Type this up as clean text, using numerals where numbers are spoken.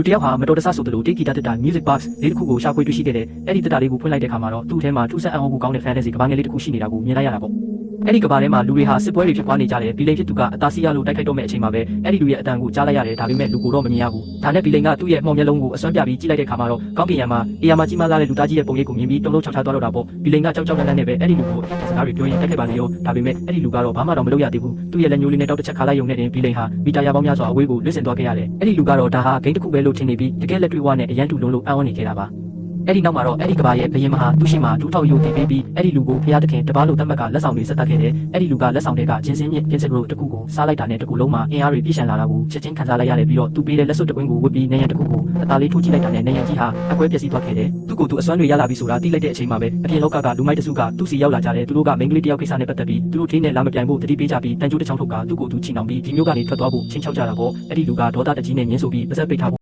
လူတယောက်ဟာမတော်တဆဆိုသလိုတေးဂီတတက်တာ music box လေးတစ်ခုကိုရှာဖွေတွေ့ရှိခဲ့တဲ့အဲ့ဒီတက်တာလေးကိုဖွင့်လိုက်တဲ့အခါမှာတော့သူ့ထဲမှာထူးဆန်းအံ့ဩမှုကောင်းတဲ့ fantasy ကဘာငယ်လေးတစ်ခုရှိနေတာကိုမြင်လိုက်ရတာပေါ့အဲ့ဒီကဘာထဲမှာလူတွေဟာစစ်ပွဲတွေဖြစ်ပွားနေကြတယ်ဘီလိန်ဖြစ်သူကအသားစီးရလို့တိုက်ခိုက်တော့မဲ့အချိန်မှာပဲအဲ့ဒီလူရဲ့အတန်ကိုကြားလိုက်ရတယ်ဒါပေမဲ့လူကိုတော့မမြင်ရဘူးဒါနဲ့ဘီလိန်ကသူ့ရဲ့မှောင်မျက်လုံးကိုအစွမ်းပြပြီးကြည့်လိုက်တဲ့အခါမှာတော့ကောင်းကင်ယံမှာအေယာမှာကြီးမားလာတဲ့လူသားကြီးရဲ့ပုံရိပ်ကိုမြင်ပြီးတုံ့လုံးချောက်ချသွားတော့တာပေါ့ဘီလိန်ကကြောက်ကြောက်လန့်လန့်နဲ့ပဲအဲ့ဒီလူကိုစကားတွေပြောရင်တိုက်ခိုက်ပါလေရောဒါပေမဲ့အဲ့ဒီလူကတော့ဘာမှတော့မလုပ်ရသေးဘူးသူ့ရဲ့လက်ညှိုးလေးနဲ့တောက်တစ်ချက်ခါလိုက်ရုံနဲ့တင်ဘီလိန်ဟာမီတာရာပေါင်းများစွာအဝေးကိုလွတ်ဆင်သွားခဲ့ရတယ်အဲ့ဒီလူကတော့ဒါဟာဂိမ်းတစ်ခုပဲလို့ထင်နေပြီးတကယ်လက်တွေ့ဝနဲ့အရန်တူလုံးလို့အံ့ဩနေခဲ့တာပါအဲ့ဒီနောက်မှာတော့အဲ့ဒီကဘာရဲ့ဘယင်မဟာသူ့ရှိမှဒူးထောက်ရုပ်တည်ပြီးအဲ့ဒီလူကိုဖျားသခင်တပားလို့တတ်မှတ်ကလက်ဆောင်တွေဆက်တက်ခဲ့တယ်အဲ့ဒီလူကလက်ဆောင်တွေကဂျင်းစင်းမြင့်ပြင်စစ်ရိုတစ်ခုကိုစားလိုက်တာနဲ့တစ်ခုလုံးမှာအင်အားတွေပြည့်ရှံလာတာကိုချက်ချင်းခံစားလိုက်ရတယ်ပြီးတော့သူပေးတဲ့လက်စွပ်တကွင်းကိုဝတ်ပြီးနေရန်တစ်ခုကိုအသားလေးထိုးကြည့်လိုက်တာနဲ့နေရန်ကြီးဟာအကွဲပျက်စီးသွားခဲ့တယ်သူ့ကိုသူအစွမ်းတွေရလာပြီဆိုတာသိလိုက်တဲ့အချိန်မှာပဲအပြင်လောကလူမိုက်တစုကသူ့စီရောက်လာကြတယ်သူတို့ကမိန်းကလေးတယောက်ကိစ္စနဲ့ပတ်သက်ပြီးသူတို့ထင်းနဲ့လာမပြိုင်ဖို့တတိပေးကြပြီးတန်ကြိုးတစ်ချောင်းထုတ်ကသူ့ကိုသူချီနှောင်ပြီးဒီမျိုးကနေထွက်သွားဖို့ချင်းချောက်ကြတာပေါ့အဲ့ဒီလူကဒေါသတကြီးနဲ့ညှင်းဆိုပြီးပါးစပ်ပိတ်ထား